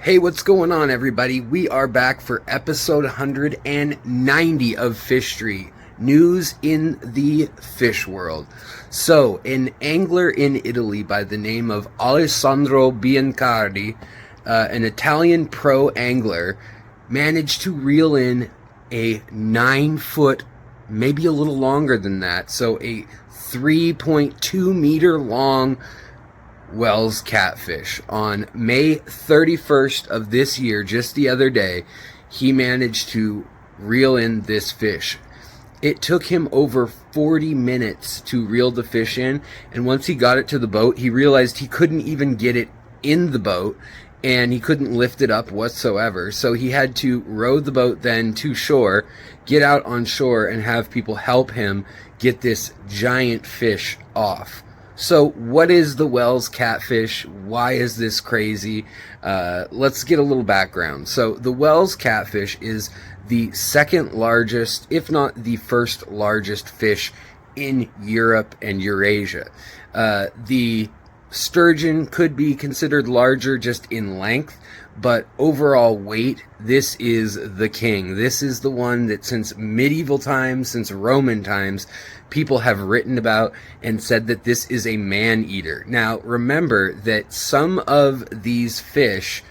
Hey, what's going on, everybody? We are back for episode 190 of FISHTORY, news in the fish world. So, an angler in Italy by the name of Alessandro Biancardi, an Italian pro angler, managed to reel in a 9-foot, maybe a little longer than that, so a 3.2 meter long WELS catfish. On May 31st of this year, just the other day, he managed to reel in this fish. It took him over 40 minutes to reel the fish in, and once he got it to the boat, he realized he couldn't even get it in the boat, and he couldn't lift it up whatsoever. So he had to row the boat then to shore, get out on shore, and have people help him get this giant fish off. So what is the WELS catfish? Why is this crazy? Let's get a little background. So the WELS catfish is the second largest, if not the first largest fish in Europe and Eurasia. The sturgeon could be considered larger just in length, but overall weight, this is the king. This is the one that since medieval times, since Roman times, people have written about and said that this is a man-eater. Now, remember that some of these fish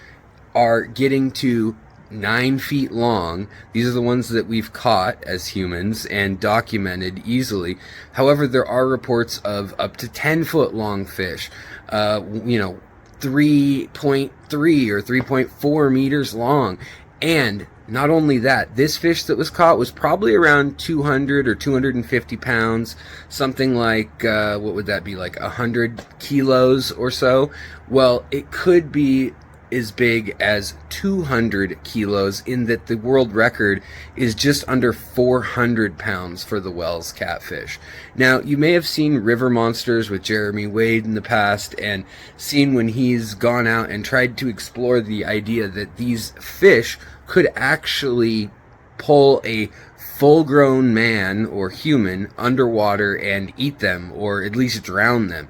are getting to 9 feet long. These are the ones that we've caught as humans and documented easily. However, there are reports of up to 10-foot long fish, 3.3 or 3.4 meters long. And not only that, this fish that was caught was probably around 200 or 250 pounds, something like, what would that be, like 100 kilos or so? Well, it could be as big as 200 kilos, in that the world record is just under 400 pounds for the WELS catfish. Now, you may have seen River Monsters with Jeremy Wade in the past and seen when he's gone out and tried to explore the idea that these fish could actually pull a full-grown man or human underwater and eat them, or at least drown them.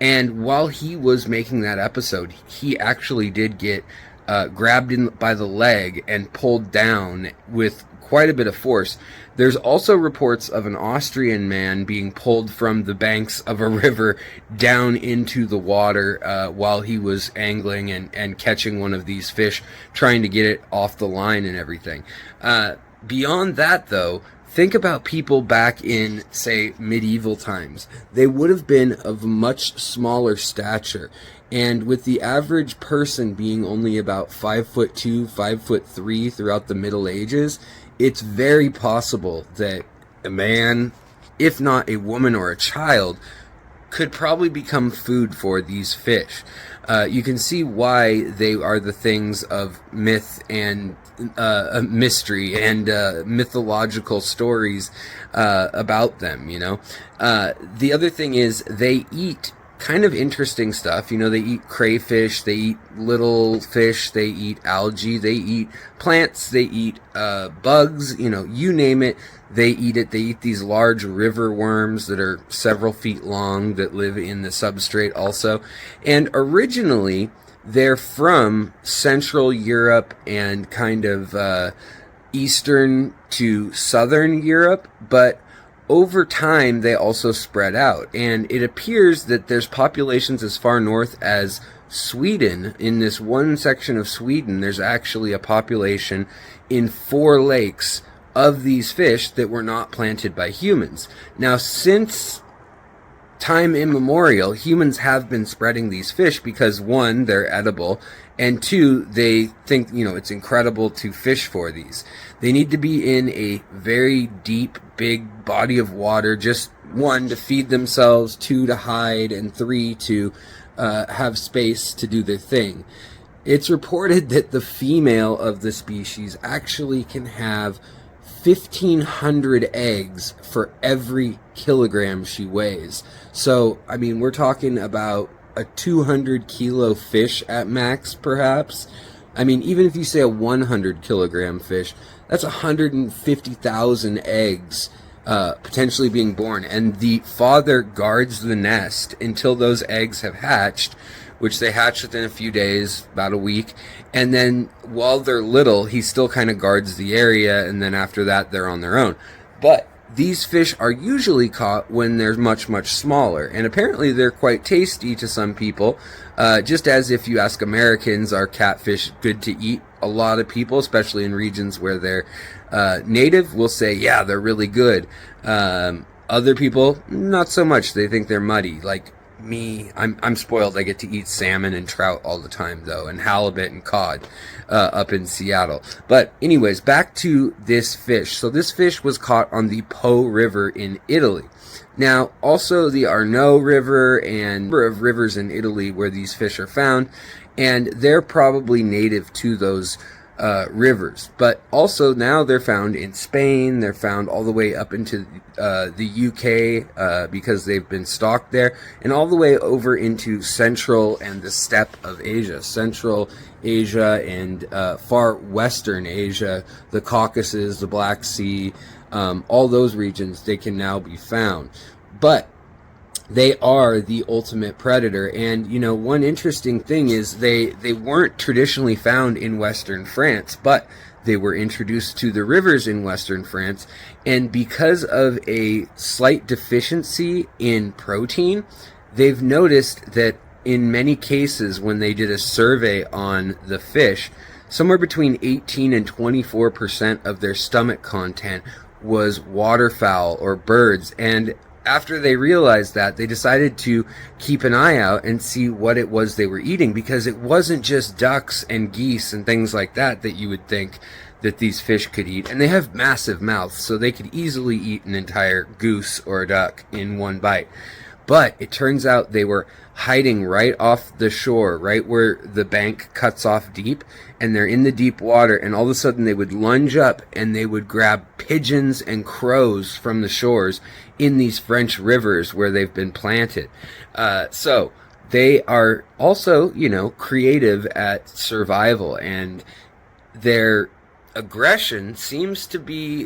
And while he was making that episode, he actually did get grabbed in by the leg and pulled down with quite a bit of force. There's also reports of an Austrian man being pulled from the banks of a river down into the water while he was angling and catching one of these fish, trying to get it off the line and everything. Beyond that, though, think about people back in, say, medieval times. They would have been of much smaller stature, and with the average person being only about 5'2", 5'3" throughout the Middle Ages, it's very possible that a man, if not a woman or a child, could probably become food for these fish. You can see why they are the things of myth and mystery and mythological stories about them, you know. The other thing is they eat kind of interesting stuff. You know, they eat crayfish, they eat little fish, they eat algae, they eat plants, they eat bugs, you know, you name it, they eat it. They eat these large river worms that are several feet long that live in the substrate also. And originally, they're from Central Europe and kind of Eastern to Southern Europe, but over time they also spread out, and it appears that there's populations as far north as Sweden. In this one section of Sweden, there's actually a population in 4 lakes of these fish that were not planted by humans. Now, since time immemorial, humans have been spreading these fish because, one, they're edible, and two, they think, you know, it's incredible to fish for these. They need to be in a very deep, big body of water, just 1, to feed themselves, 2, to hide, and 3, to have space to do their thing. It's reported that the female of the species actually can have 1,500 eggs for every kilogram she weighs. So, I mean, we're talking about a 200 kilo fish at max, perhaps. I mean, even if you say a 100 kilogram fish, that's 150,000 eggs potentially being born. And the father guards the nest until those eggs have hatched, which they hatch within a few days, about a week. And then while they're little, he still kind of guards the area, and then after that, they're on their own. But these fish are usually caught when they're much, much smaller, and apparently they're quite tasty to some people. Just as if you ask Americans, are catfish good to eat? A lot of people, especially in regions where they're native, will say, yeah, they're really good. Other people, not so much. They think they're muddy. Like me, I'm spoiled. I get to eat salmon and trout all the time, though, and halibut and cod up in Seattle. But anyways, back to this fish. So this fish was caught on the Po River in Italy. Now, also the Arno River and a number of rivers in Italy where these fish are found, and they're probably native to those rivers. But also now they're found in Spain. They're found all the way up into the UK because they've been stocked there, and all the way over into Central and the steppe of Asia. Central Asia and far Western Asia, the Caucasus, the Black Sea, all those regions, they can now be found. But they are the ultimate predator. And, you know, one interesting thing is they weren't traditionally found in Western France, but they were introduced to the rivers in Western France. And because of a slight deficiency in protein, they've noticed that in many cases when they did a survey on the fish, somewhere between 18 and 24% of their stomach content was waterfowl or birds. And after they realized that, they decided to keep an eye out and see what it was they were eating, because it wasn't just ducks and geese and things like that that you would think that these fish could eat. And they have massive mouths, so they could easily eat an entire goose or a duck in one bite. But it turns out they were hiding right off the shore, right where the bank cuts off deep, and they're in the deep water, and all of a sudden they would lunge up and they would grab pigeons and crows from the shores in these French rivers where they've been planted. So they are also, you know, creative at survival, and their aggression seems to be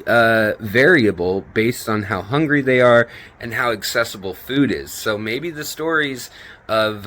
variable based on how hungry they are and how accessible food is. So maybe the stories of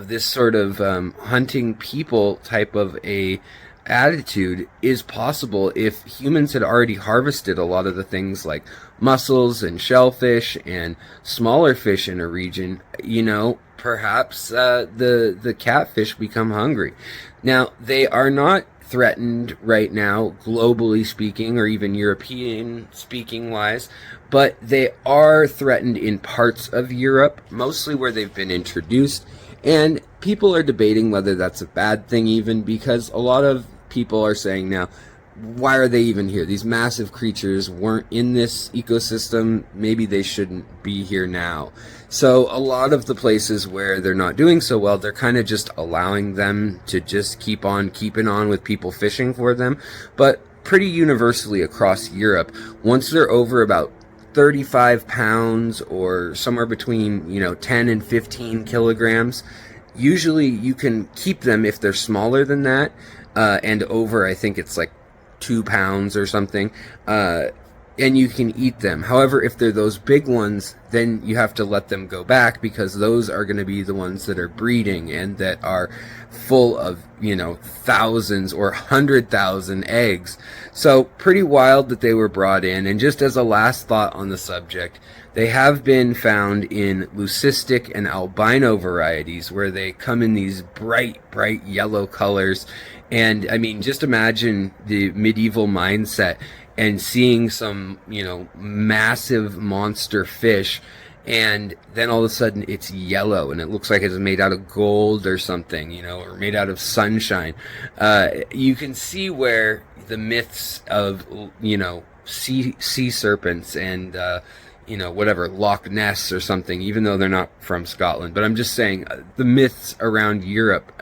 this sort of hunting people type of a attitude is possible if humans had already harvested a lot of the things like mussels and shellfish and smaller fish in a region. You know, perhaps the catfish become hungry. Now, they are not threatened right now, globally speaking, or even European speaking wise, but they are threatened in parts of Europe, mostly where they've been introduced. And people are debating whether that's a bad thing, even, because a lot of people are saying now, why are they even here? These massive creatures weren't in this ecosystem. Maybe they shouldn't be here now. So a lot of the places where they're not doing so well, they're kind of just allowing them to just keep on keeping on with people fishing for them. But pretty universally across Europe, once they're over about 35 pounds or somewhere between, you know, 10 and 15 kilograms, usually you can keep them if they're smaller than that, and over, I think it's like 2 pounds or something, and you can eat them. However, if they're those big ones, then you have to let them go back, because those are going to be the ones that are breeding and that are full of, you know, thousands or 100,000 eggs. So pretty wild that they were brought in. And just as a last thought on the subject, they have been found in leucistic and albino varieties, where they come in these bright yellow colors. And I mean, just imagine the medieval mindset and seeing some, you know, massive monster fish, and then all of a sudden it's yellow and it looks like it's made out of gold or something, you know, or made out of sunshine. You can see where the myths of, you know, sea serpents and, you know, whatever, Loch Ness or something, even though they're not from Scotland. But I'm just saying, the myths around Europe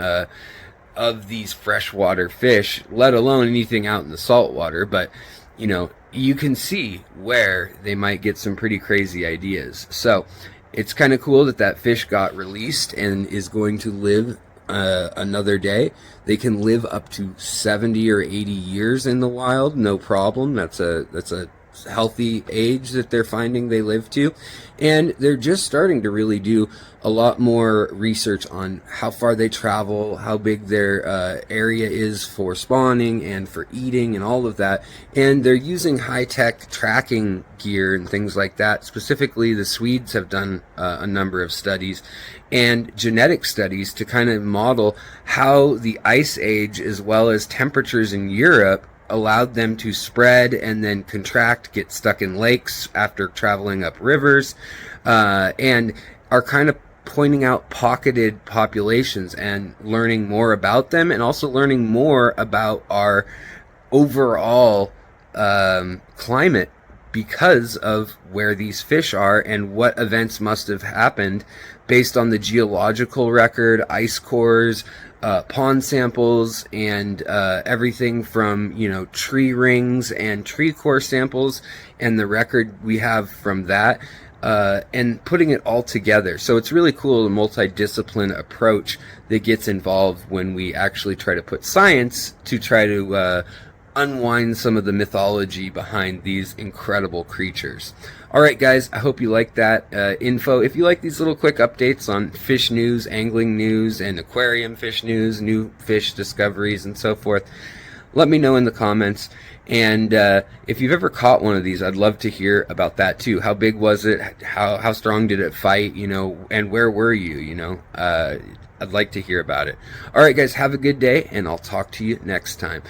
of these freshwater fish, let alone anything out in the saltwater, but, you know, you can see where they might get some pretty crazy ideas. So it's kind of cool that that fish got released and is going to live another day. They can live up to 70 or 80 years in the wild, no problem. That's a healthy age that they're finding they live to. And they're just starting to really do a lot more research on how far they travel, how big their area is for spawning and for eating and all of that. And they're using high-tech tracking gear and things like that. Specifically, the Swedes have done a number of studies and genetic studies to kind of model how the ice age as well as temperatures in Europe allowed them to spread and then contract, get stuck in lakes after traveling up rivers, and are kind of pointing out pocketed populations and learning more about them, and also learning more about our overall climate because of where these fish are and what events must have happened based on the geological record, ice cores, pond samples, and everything from, you know, tree rings and tree core samples and the record we have from that, and putting it all together. So it's really cool, the multidiscipline approach that gets involved when we actually try to put science to try to unwind some of the mythology behind these incredible creatures. All right, guys, I hope you like that info. If you like these little quick updates on fish news, angling news, and aquarium fish news, new fish discoveries, and so forth, let me know in the comments. And if you've ever caught one of these, I'd love to hear about that too. How big was it? How strong did it fight? You know, and where were you? You know, I'd like to hear about it. All right, guys, have a good day, and I'll talk to you next time.